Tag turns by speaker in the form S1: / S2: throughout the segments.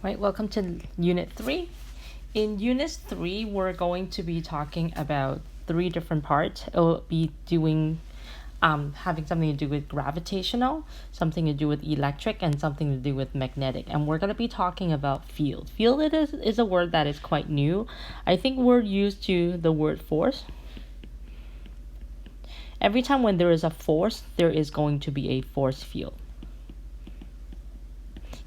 S1: Right, welcome to Unit 3. In Unit 3, we're going to be talking about three different parts. It will be having something to do with gravitational, something to do with electric, and something to do with magnetic. And we're going to be talking about field. Field is a word that is quite new. I think we're used to the word force. Every time when there is a force, there is going to be a force field.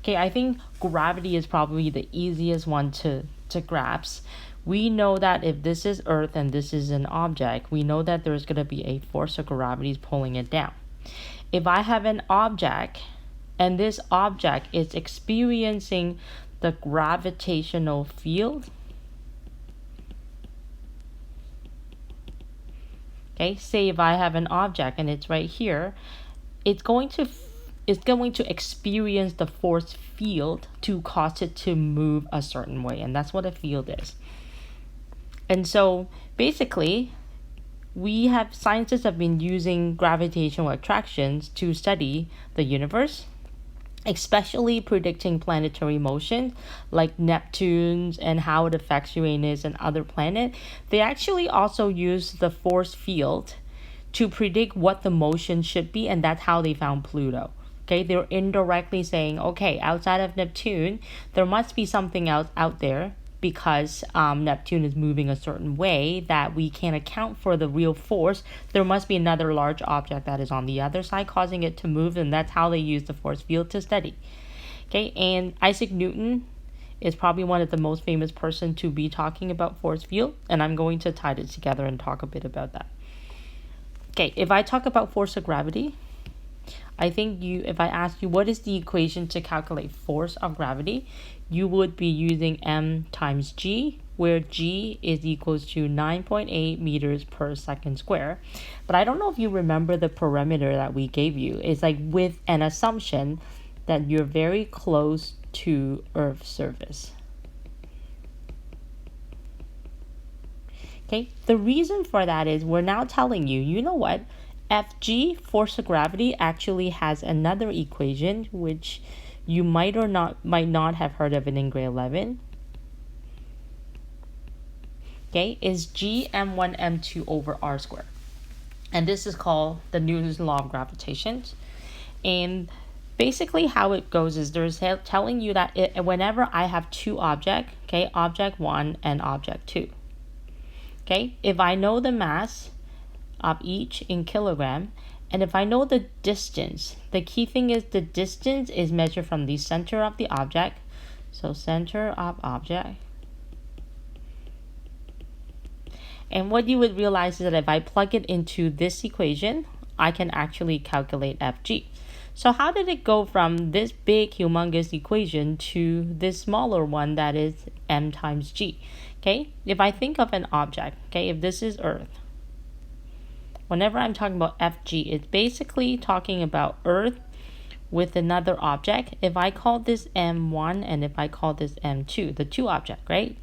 S1: Okay, I think gravity is probably the easiest one to grasp. We know that if this is Earth and this is an object, we know that there's going to be a force of gravity pulling it down. If I have an object and this object is experiencing the gravitational field, okay, say if I have an object and it's right here, it's going to experience the force field to cause it to move a certain way, and that's what a field is. And so basically, scientists have been using gravitational attractions to study the universe, especially predicting planetary motion like Neptune's and how it affects Uranus and other planets. They actually also use the force field to predict what the motion should be, and that's how they found Pluto. Okay, they're indirectly saying, okay, outside of Neptune, there must be something else out there because Neptune is moving a certain way that we can't account for the real force. There must be another large object that is on the other side causing it to move, and that's how they use the force field to study. Okay, and Isaac Newton is probably one of the most famous person to be talking about force field, and I'm going to tie this together and talk a bit about that. Okay, if I talk about force of gravity, I think if I ask you what is the equation to calculate force of gravity, you would be using m times g, where g is equals to 9.8 meters per second square. But I don't know if you remember the parameter that we gave you. It's like with an assumption that you're very close to Earth's surface. Okay, the reason for that is we're now telling you, you know what? Fg, force of gravity, actually has another equation which you might not have heard of it in grade 11. Okay, is g m1 m2 over r squared. And this is called the Newton's law of gravitation. And basically how it goes is there's telling you that whenever I have two objects, okay, object 1 and object 2. Okay, if I know the mass of each in kilogram, and if I know the distance, the key thing is the distance is measured from the center of the object. So center of object. And what you would realize is that if I plug it into this equation, I can actually calculate Fg. So how did it go from this big humongous equation to this smaller one that is m times g? Okay, if I think of an object, okay, if this is Earth, whenever I'm talking about Fg, it's basically talking about Earth with another object. If I call this M1 and if I call this M2, the two object, right?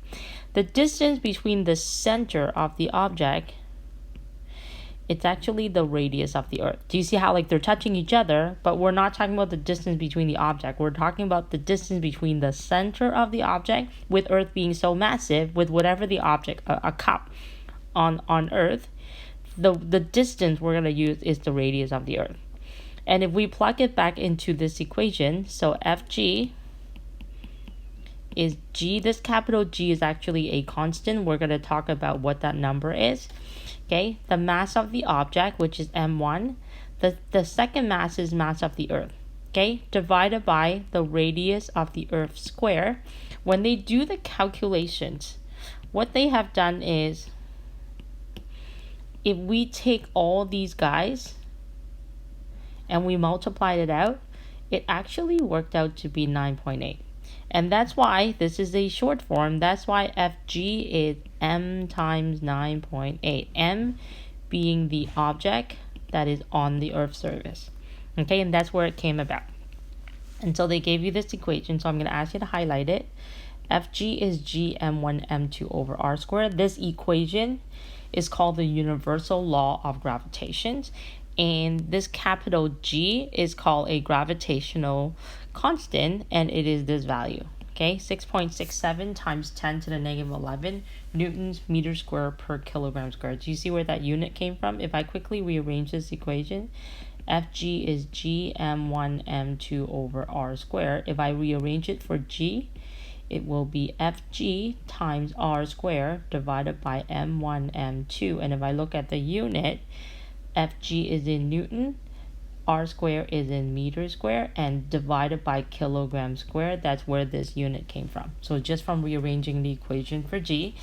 S1: The distance between the center of the object, it's actually the radius of the Earth. Do you see how like they're touching each other, but we're not talking about the distance between the object. We're talking about the distance between the center of the object, with Earth being so massive, with whatever the object, a cup on Earth, the distance we're going to use is the radius of the Earth. And if we plug it back into this equation, so Fg is g, this capital G is actually a constant. We're going to talk about what that number is. Okay, the mass of the object, which is m1, the second mass is mass of the Earth, okay, divided by the radius of the Earth square. When they do the calculations, what they have done is, if we take all these guys and we multiplied it out, it actually worked out to be 9.8. And that's why this is a short form. That's why Fg is m times 9.8. M being the object that is on the Earth's surface. Okay, and that's where it came about. And so they gave you this equation, so I'm going to ask you to highlight it. Fg is g m1 m2 over r squared. This equation is called the universal law of gravitation. And this capital G is called a gravitational constant, and it is this value. Okay, 6.67 times 10 to the negative 11 newtons meter square per kilogram square. Do you see where that unit came from? If I quickly rearrange this equation, Fg is g m1 m2 over r squared. If I rearrange it for g, it will be Fg times r squared divided by m1 m2. And if I look at the unit, Fg is in Newton, r squared is in meter square, and divided by kilogram square. That's where this unit came from. So just from rearranging the equation for g.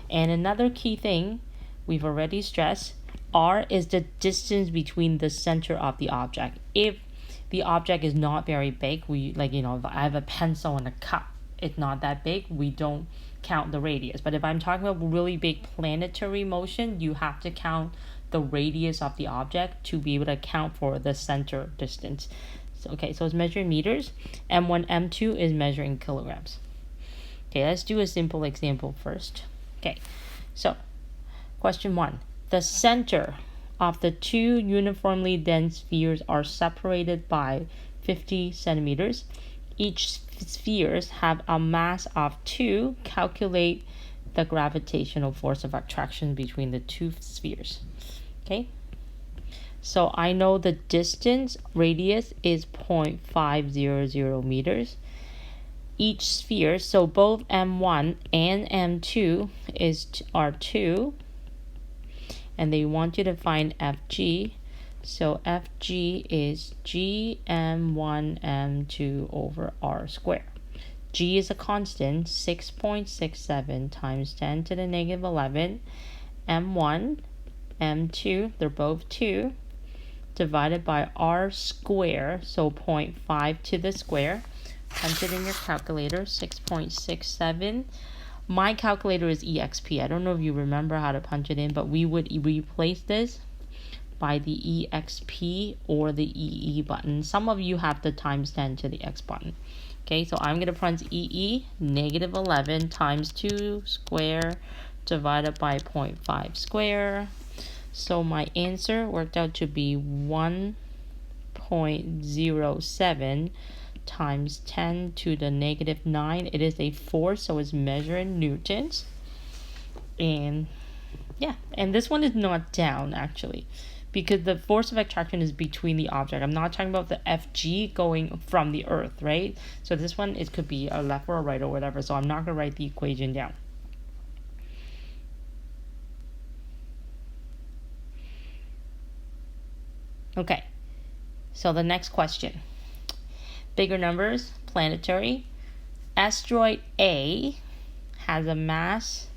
S1: And another key thing we've already stressed, r is the distance between the center of the object. If the object is not very big, we if I have a pencil and a cup, it's not that big, we don't count the radius. But if I'm talking about really big planetary motion, you have to count the radius of the object to be able to account for the center distance. So it's measuring meters. M1, M2 is measuring kilograms. Okay, let's do a simple example first. Okay, so question 1. The center of the two uniformly dense spheres are separated by 50 centimeters. Each spheres have a mass of 2. Calculate the gravitational force of attraction between the two spheres. Okay, so I know the distance, radius, is 0.500 meters. Each sphere, so both M1 and M2 are 2, and they want you to find Fg. So Fg is gm1m2 over r squared. G is a constant, 6.67 times 10 to the negative 11. M1, M2, they're both 2, divided by r squared, so 0.5 to the square. Punch it in your calculator, 6.67. My calculator is EXP. I don't know if you remember how to punch it in, but we would replace this by the EXP or the EE button. Some of you have the times 10 to the X button. Okay, so I'm going to punch EE, negative 11 times 2 square divided by 0.5 square. So my answer worked out to be 1.07 times 10 to the negative 9. It is a force, so it's measured in newtons. And yeah, and this one is not down actually, because the force of attraction is between the object. I'm not talking about the Fg going from the earth, right? So this one, it could be a left or a right or whatever, so I'm not going to write the equation down. Okay, so the next question. Bigger numbers, planetary. Asteroid A has a mass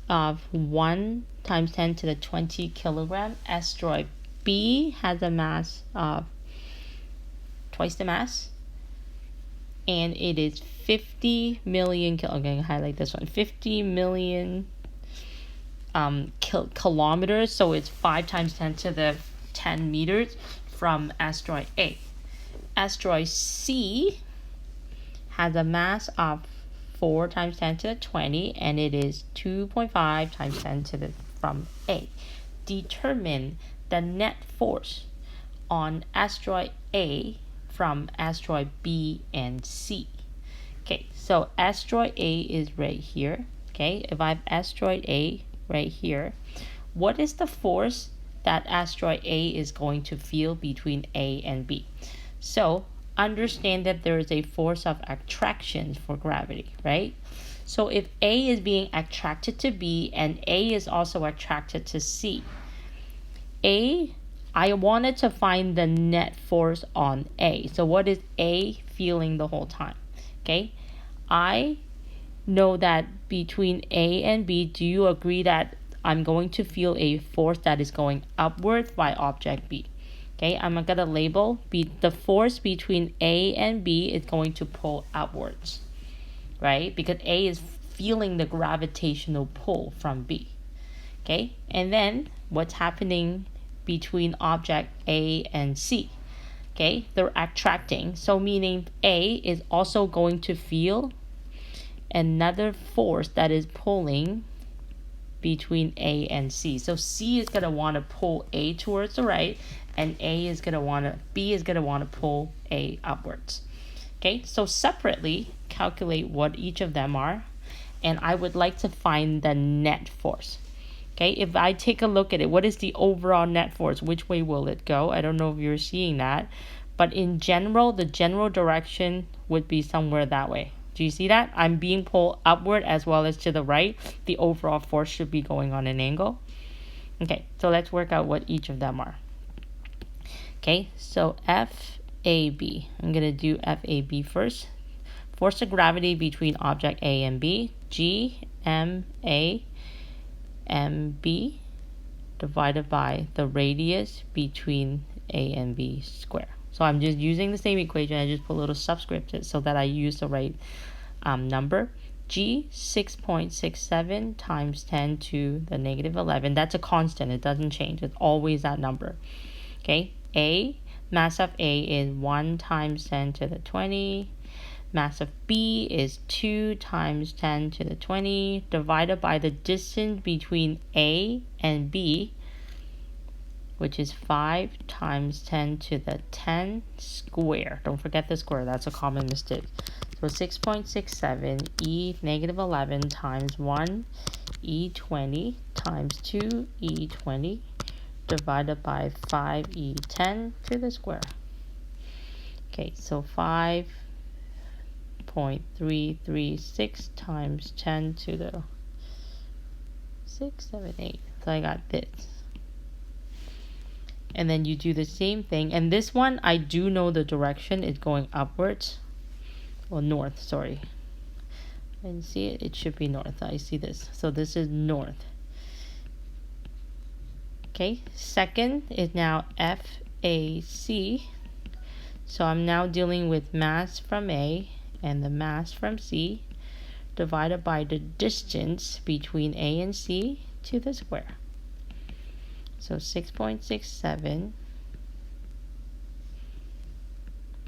S1: of 1 times 10 to the 20 kilogram. Asteroid B has a mass of twice the mass, and it is 50 million okay, highlight this one, 50 million kilometers, so it's 5 times 10 to the 10 meters from asteroid A. Asteroid C has a mass of 4 times 10 to the 20, and it is 2.5 times 10 to the from A. Determine the net force on asteroid A from asteroid B and C. Okay, so asteroid A is right here. Okay, if I have asteroid A right here, what is the force that asteroid A is going to feel between A and B? So understand that there is a force of attraction for gravity, right? So if A is being attracted to B and A is also attracted to C, I wanted to find the net force on A. So what is A feeling the whole time? Okay, I know that between A and B, do you agree that I'm going to feel a force that is going upwards by object B? Okay, I'm going to label the force between A and B is going to pull outwards, right? Because A is feeling the gravitational pull from B. Okay, and then what's happening between object A and C? Okay, they're attracting, so meaning A is also going to feel another force that is pulling between A and C. So C is going to want to pull A towards the right, and B is going to want to pull A upwards. Okay, so separately calculate what each of them are, and I would like to find the net force. Okay, if I take a look at it, what is the overall net force? Which way will it go? I don't know if you're seeing that, but in general, the general direction would be somewhere that way. Do you see that? I'm being pulled upward as well as to the right. The overall force should be going on an angle. Okay, so let's work out what each of them are. Okay, so FAB. I'm going to do FAB first. Force of gravity between object A and B. GMA MB divided by the radius between A and B square. So I'm just using the same equation. I just put a little subscript so that I use the right number. G 6.67 times 10 to the negative 11. That's a constant. It doesn't change. It's always that number. Okay. A, mass of A is 1 times 10 to the 20. Mass of B is 2 times 10 to the 20 divided by the distance between A and B, which is 5 times 10 to the 10 square. Don't forget the square. That's a common mistake. So 6.67 E negative 11 times 1 E20 times 2 E20 divided by 5 E10 to the square. Okay, so 5.336 times 10 to the 6, 7, 8. So I got this. And then you do the same thing. And this one, I do know the direction is going upwards. Or north, sorry. I didn't see it. It should be north. I see this. So this is north. Okay, second is now FAC. So I'm now dealing with mass from A and the mass from C divided by the distance between A and C to the square. So 6.67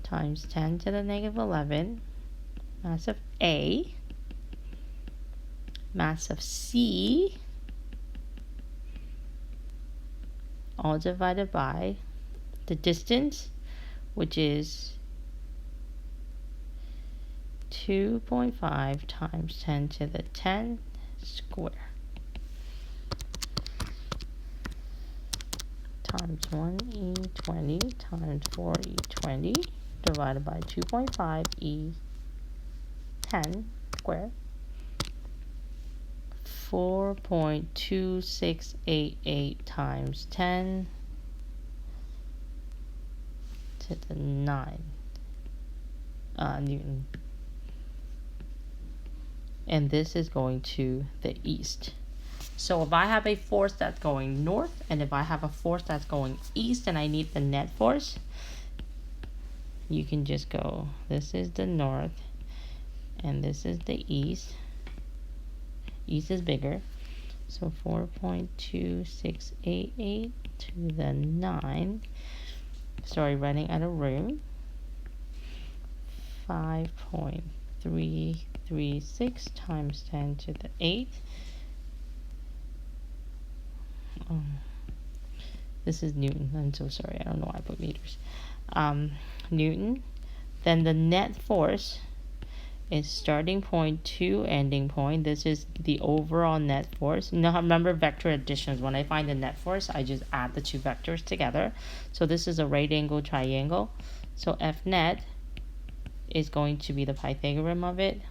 S1: times 10 to the negative 11, mass of A, mass of C, all divided by the distance, which is 2.5 times 10 to the 10 square times 1E20 times 4E20 divided by 2.5 E10 square. 4.2688 times 10 to the 9 Newton. And this is going to the east. So if I have a force that's going north and if I have a force that's going east and I need the net force, you can just go, this is the north and this is the east. East is bigger. So 4.2688 to the 9. Sorry, running out of room. 5.336 times 10 to the 8. This is Newton. I'm so sorry. I don't know why I put meters. Newton. Then the net force is starting point to ending point. This is the overall net force. Now remember vector additions. When I find the net force, I just add the two vectors together. So this is a right angle triangle. So F net is going to be the Pythagorean of it.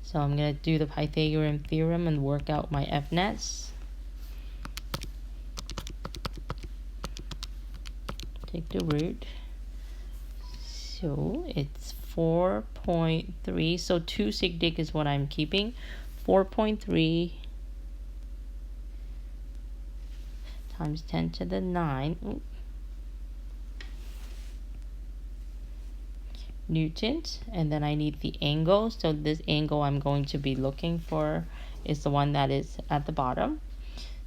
S1: So I'm going to do the Pythagorean theorem and work out my F nets. Take the root. So it's 4.3. So 2 sig dig is what I'm keeping. 4.3 times 10 to the 9 newtons, and then I need the angle. So this angle I'm going to be looking for is the one that is at the bottom.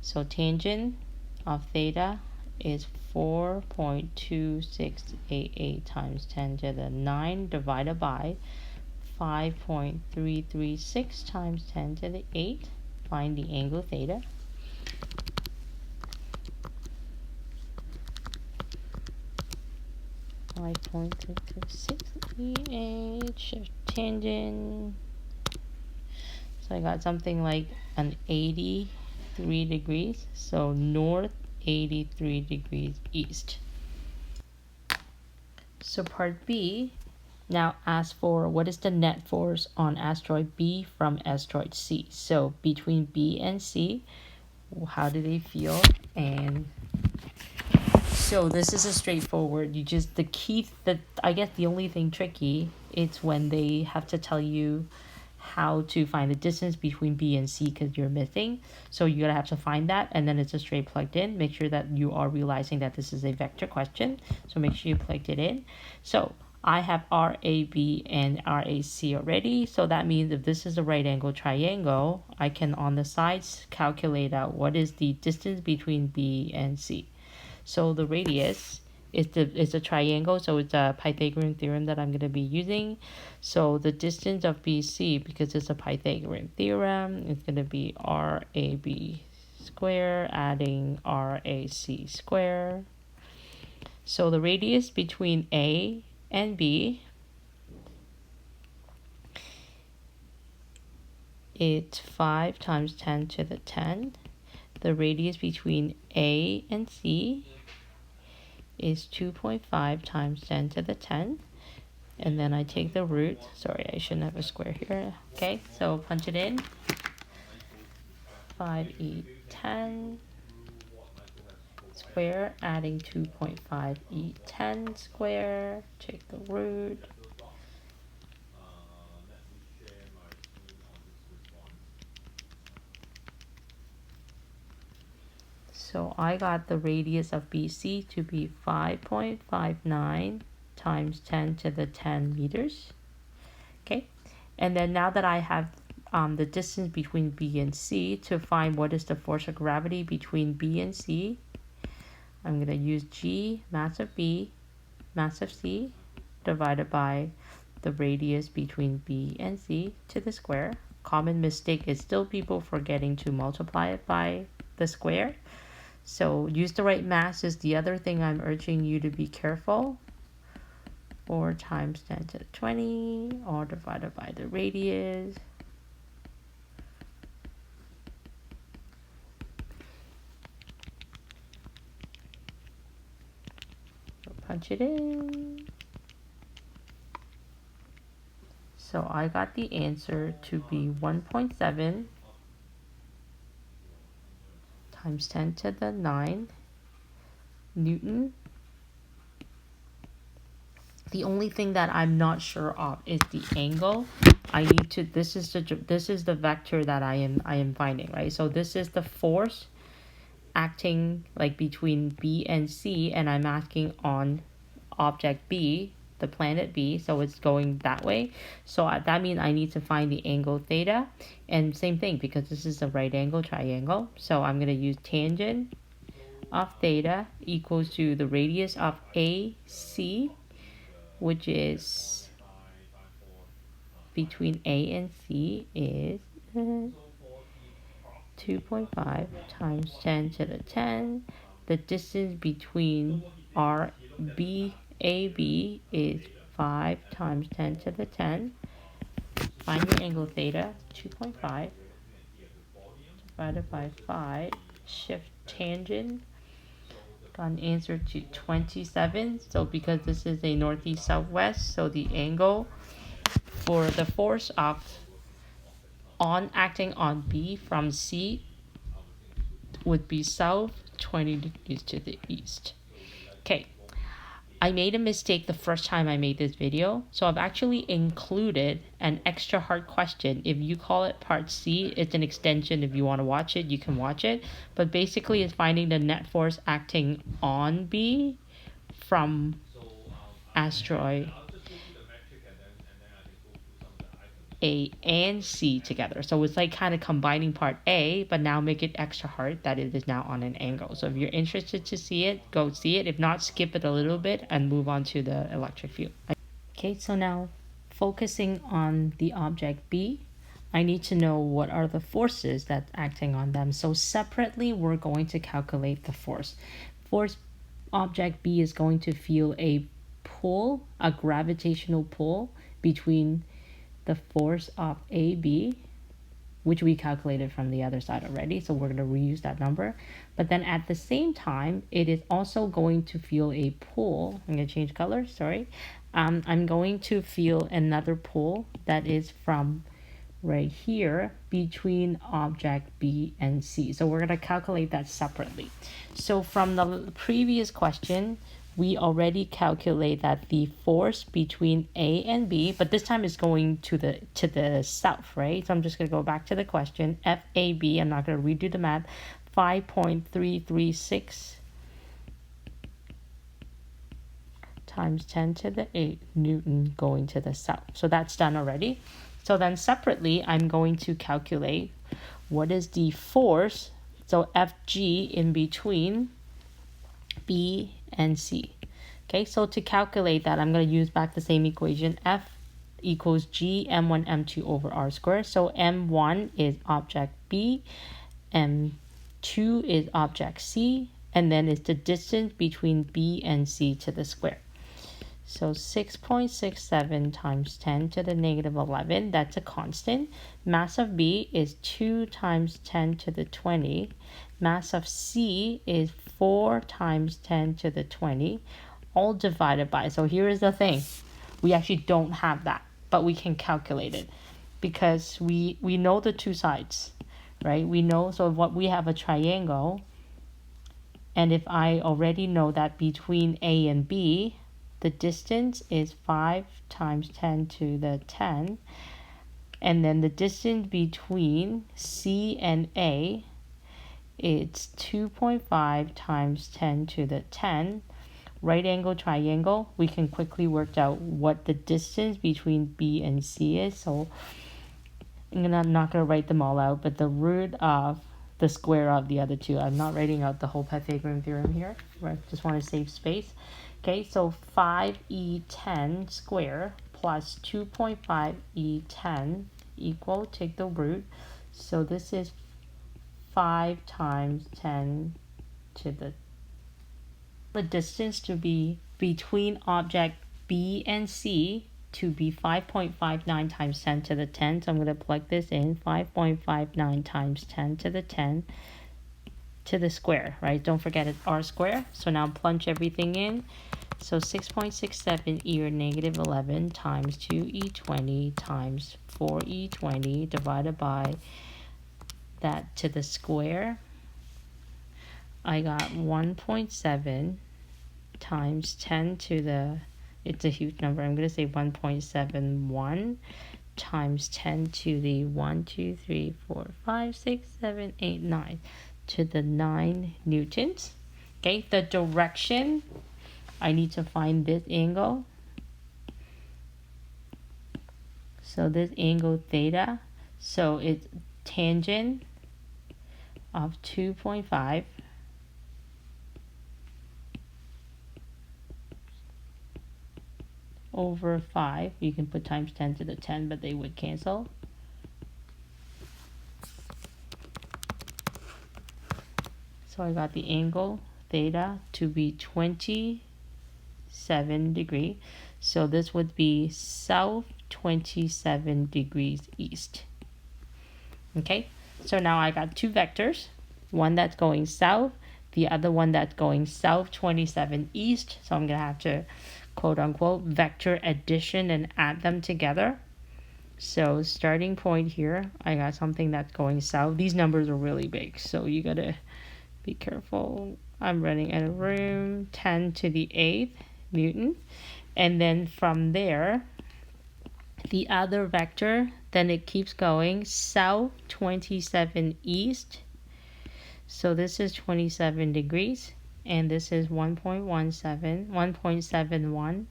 S1: So tangent of theta is 4.2688 times 10 to the 9 divided by 5.336 times 10 to the 8. find the angle theta. (5.326 shift tangent). So I got something like an 83 degrees. So north 83 degrees east. So part B now asks for what is the net force on asteroid B from asteroid C. So between B and C, how do they feel? And so this is a straightforward. You just the key that I guess the only thing tricky is when they have to tell you how to find the distance between B and C because you're missing. So you're gonna have to find that, and then it's a straight plugged in. Make sure that you are realizing that this is a vector question. So make sure you plugged it in. So I have RAB and RAC already. So that means if this is a right angle triangle, I can on the sides calculate out what is the distance between B and C. So the radius is a triangle, so it's a Pythagorean theorem that I'm going to be using. So the distance of BC, because it's a Pythagorean theorem, is going to be RAB square adding RAC square. So the radius between A and B it's 5 times 10 to the 10. The radius between A and C is 2.5 times 10 to the 10. And then I take the root. Sorry, I shouldn't have a square here. Okay, so punch it in. 5e 10 square, adding 2.5 e 10 square. Take the root. So I got the radius of BC to be 5.59 times 10 to the 10 meters. Okay, and then now that I have the distance between B and C to find what is the force of gravity between B and C, I'm going to use G, mass of B, mass of C, divided by the radius between B and C to the square. Common mistake is still people forgetting to multiply it by the square. So use the right mass is the other thing I'm urging you to be careful. 4 times 10 to the 20, all divided by the radius. So punch it in. So I got the answer to be 1.7 times 10 to the 9 Newton. The only thing that I'm not sure of is the angle. I need to. This is the vector that I am finding, right? So this is the force acting like between B and C, and I'm asking on object B, the planet B. So it's going that way. So that means I need to find the angle theta, and same thing because this is a right angle triangle. So I'm gonna use tangent of theta equals to the radius of AC, which is between A and C is 2.5 times 10 to the 10. The distance between AB is 5 times 10 to the 10. Find your angle theta, 2.5 divided by 5. Shift tangent. Got an answer to 27. So because this is a northeast southwest, so the angle for the force of acting on B from C would be south 20 degrees to the east. Okay, I made a mistake the first time I made this video, so I've actually included an extra hard question. If you call it part C, it's an extension. If you want to watch it, you can watch it, but basically it's finding the net force acting on B from asteroid A and C together. So it's like kind of combining part A, but now make it extra hard that it is now on an angle. So if you're interested to see it, go see it. If not, skip it a little bit and move on to the electric field. Okay, so now focusing on the object B, I need to know what are the forces that's acting on them. So separately, we're going to calculate the force. Force object B is going to feel a pull, a gravitational pull between the force of AB, which we calculated from the other side already. So we're going to reuse that number. But then at the same time, it is also going to feel a pull. I'm going to change color, sorry. I'm going to feel another pull that is from right here between object B and C. So we're going to calculate that separately. So from the previous question, we already calculate that the force between A and B, but this time it's going to the south, right? So I'm just going to go back to the question. FAB, I'm not going to redo the math, 5.336 times 10 to the 8 Newton going to the south. So that's done already. So then separately, I'm going to calculate what is the force, so FG in between B and C. Okay, so to calculate that, I'm going to use back the same equation. F equals G M1 M2 over R squared. So M1 is object B, M2 is object C, and then it's the distance between B and C to the square. So 6.67 times 10 to the negative 11, that's a constant. Mass of B is 2 times 10 to the 20. Mass of C is 4 times 10 to the 20, all divided by. So here is the thing. We actually don't have that, but we can calculate it because we know the two sides, right? We know, so what we have a triangle, and if I already know that between A and B, the distance is 5 times 10 to the 10. And then the distance between C and A, it's 2.5 times 10 to the 10. Right angle triangle, we can quickly work out what the distance between B and C is. So I'm not going to write them all out, but the root of the square of the other two. I'm not writing out the whole Pythagorean theorem here. I just want to save space. Okay, so 5e10 square plus 2.5e10 equal, take the root. So this is 5 times 10 to the distance to be between object B and C to be 5.59 times 10 to the 10. So I'm going to plug this in, 5.59 times 10 to the 10 to the square, right? Don't forget it's R square. So now plunge everything in. So 6.67 e or negative 11 times 2e20 times 4e20 divided by that to the square. I got 1.7 times 10 to the, it's a huge number, I'm going to say 1.71 times 10 to the 1, 2, 3, 4, 5, 6, 7, 8, 9 to the 9 newtons. Okay, the direction, I need to find this angle. So this angle theta, so it's tangent of 2.5 over 5. You can put times 10 to the 10, but they would cancel. So I got the angle theta to be 27 degrees. So this would be south 27 degrees east. Okay, so now I got two vectors, one that's going south, the other one that's going south 27 east. So I'm going to have to quote unquote vector addition and add them together. So starting point here, I got something that's going south. These numbers are really big, so you got to be careful. I'm running out of room. 10 to the 8th Newton. And then from there, the other vector, then it keeps going south 27 east. So this is 27 degrees. And this is 1.71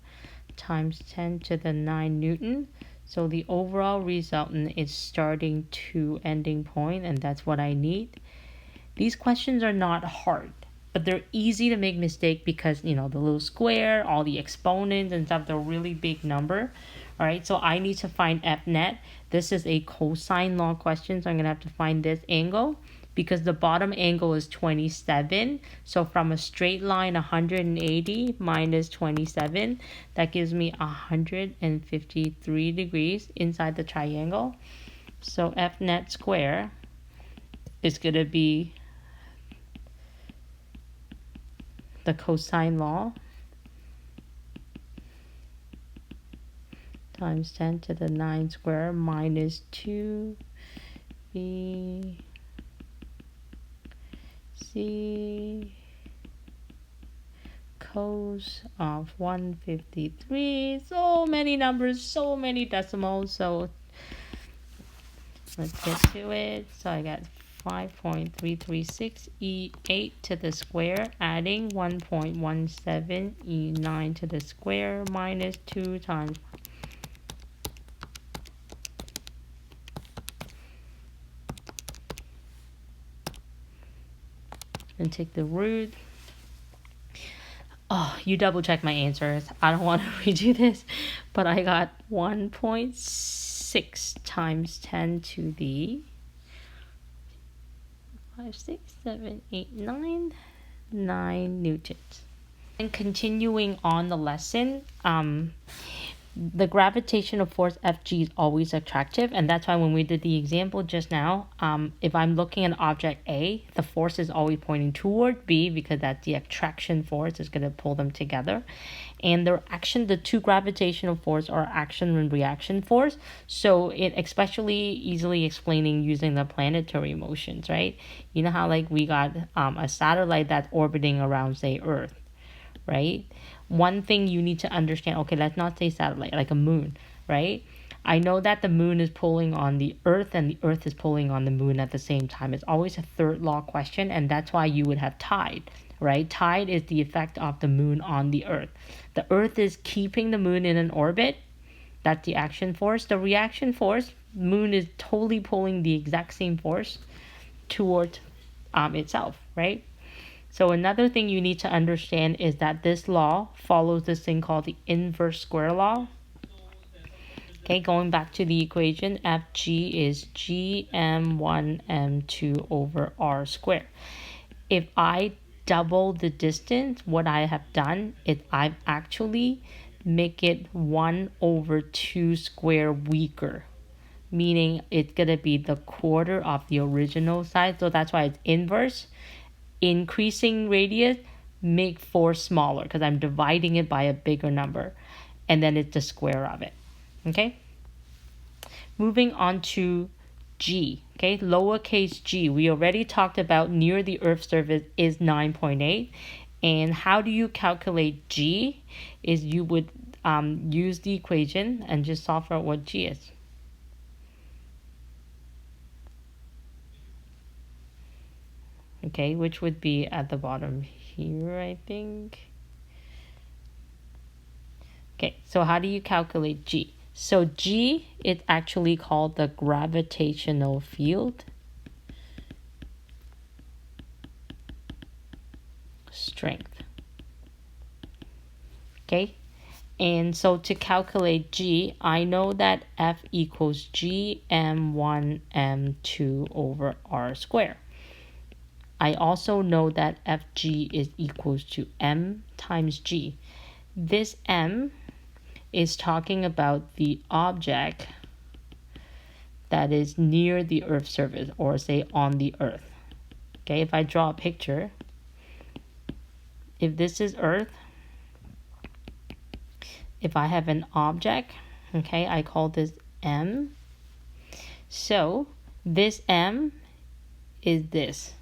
S1: times 10 to the 9 Newton. So the overall resultant is starting to ending point, and that's what I need. These questions are not hard. but they're easy to make mistake because the little square, all the exponents and stuff, they're a really big number. All right, so I need to find f net. This is a cosine law question, so I'm gonna have to find this angle because the bottom angle is 27. So from a straight line 180 minus 27, that gives me 153 degrees inside the triangle. So f net square is gonna be the cosine law times 10 to the 9 square minus 2b c cos of 153. So many numbers, so many decimals. So let's get to it. So I got 5.336 e8 to the square, adding 1.17 e9 to the square minus 2 times and take the root. Oh, you double check my answers. I don't want to redo this, but I got 1.6 times 10 to the 5, 6, 7, 8, 9 newtons. And continuing on the lesson, the gravitational force Fg is always attractive, and that's why when we did the example just now, if I'm looking at object A, the force is always pointing toward B because that's the attraction force is going to pull them together. And the two gravitational force are action and reaction force, so it especially easily explaining using the planetary motions, right? You know how like we got a satellite that's orbiting around, say, Earth, right? One thing you need to understand, okay, let's not say satellite, like a moon, right? I know that the moon is pulling on the Earth and the Earth is pulling on the moon at the same time. It's always a third law question, and that's why you would have tide, right? Tide is the effect of the moon on the Earth. The Earth is keeping the moon in an orbit. That's the action force. The reaction force, moon is totally pulling the exact same force towards itself, right? So another thing you need to understand is that this law follows this thing called the inverse square law. Okay, going back to the equation, Fg is gm1m2 over r squared. If I double the distance, what I have done is I've actually make it 1 over 2 square weaker, meaning it's going to be the quarter of the original size. So that's why it's inverse. Increasing radius, make force smaller because I'm dividing it by a bigger number, and then it's the square of it. Okay, moving on to g. Okay, lowercase g, we already talked about near the Earth's surface is 9.8, and how do you calculate g is you would use the equation and just solve for what g is. Okay, which would be at the bottom here, I think. Okay, so how do you calculate G? So G is actually called the gravitational field strength. Okay, and so to calculate G, I know that F equals gm1 m2 over r squared. I also know that Fg is equals to m times g. This m is talking about the object that is near the Earth's surface, or say on the Earth. Okay, if I draw a picture, if this is Earth, if I have an object, okay, I call this m. So this m is this.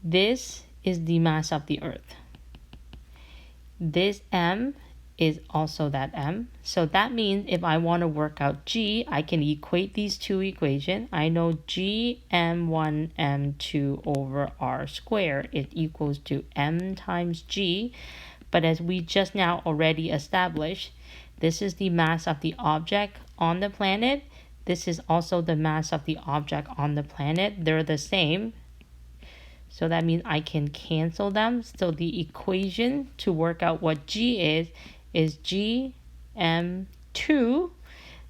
S1: This is the mass of the Earth. This m is also that m. So that means if I want to work out g, I can equate these two equations. I know gm1 m2 over r squared is equals to m times g. But as we just now already established, this is the mass of the object on the planet. This is also the mass of the object on the planet. They're the same. So that means I can cancel them. So the equation to work out what G is G M2.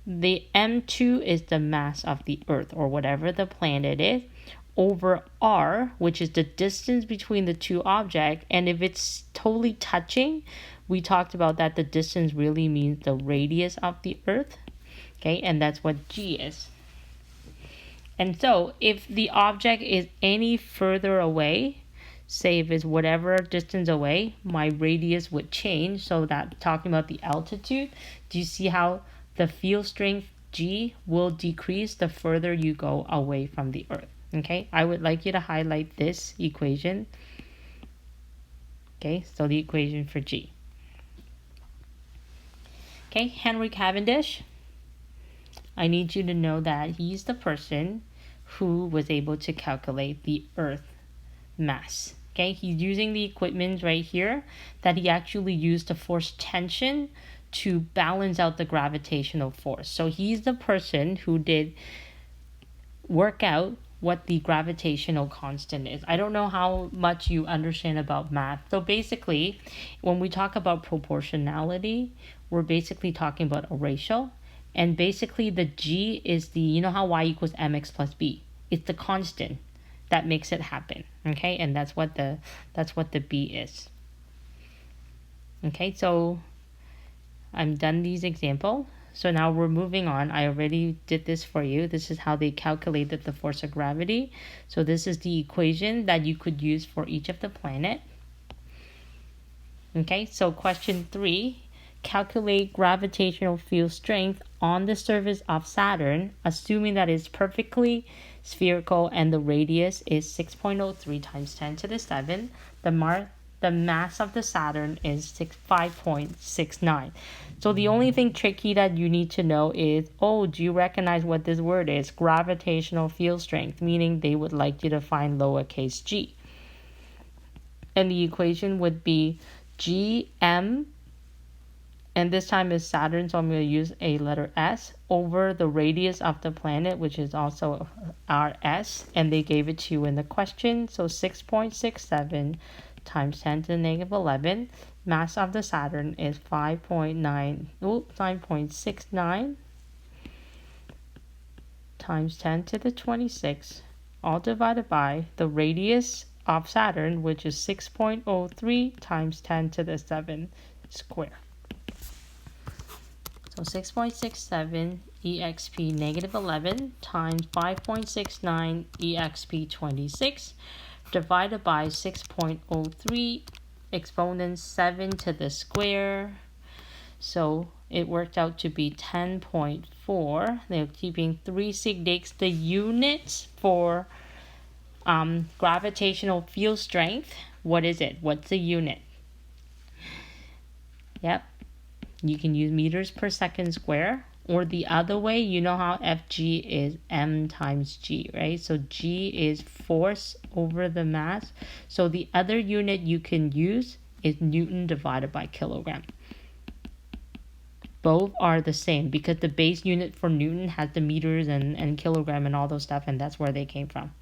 S1: The M2 is the mass of the Earth or whatever the planet is, over R, which is the distance between the two objects. And if it's totally touching, we talked about that the distance really means the radius of the Earth. Okay, and that's what G is. And so if the object is any further away, say if it's whatever distance away, my radius would change. So that talking about the altitude, do you see how the field strength G will decrease the further you go away from the Earth? Okay, I would like you to highlight this equation. Okay, so the equation for G. Okay, Henry Cavendish. I need you to know that he's the person who was able to calculate the Earth mass. Okay, he's using the equipment right here that he actually used to force tension to balance out the gravitational force. So he's the person who did work out what the gravitational constant is. I don't know how much you understand about math. So basically, when we talk about proportionality, we're basically talking about a ratio. And basically the G is the, you know how y equals mx plus b. It's the constant that makes it happen. Okay, and that's what the b is. Okay, so I'm done these examples. So now we're moving on. I already did this for you. This is how they calculated the force of gravity. So this is the equation that you could use for each of the planet. Okay, so question 3. Calculate gravitational field strength on the surface of Saturn, assuming that it's perfectly spherical and the radius is 6.03 times 10 to the 7. The mass of the Saturn is 5.69. So the only thing tricky that you need to know is, do you recognize what this word is? Gravitational field strength, meaning they would like you to find lowercase g. And the equation would be Gm, and this time is Saturn, so I'm going to use a letter S, over the radius of the planet, which is also RS, and they gave it to you in the question. So 6.67 times 10 to the negative 11. Mass of the Saturn is 9.69 times 10 to the 26, all divided by the radius of Saturn, which is 6.03 times 10 to the 7 square. So 6.67 exp negative 11 times 5.69 exp 26 divided by 6.03 exponent 7 to the square. So it worked out to be 10.4. They're keeping 3 sigma. The units for gravitational field strength, what is it? What's the unit? Yep. You can use meters per second square, or the other way, you know how Fg is m times g, right? So g is force over the mass. So the other unit you can use is Newton divided by kilogram. Both are the same because the base unit for Newton has the meters and kilogram and all those stuff, and that's where they came from.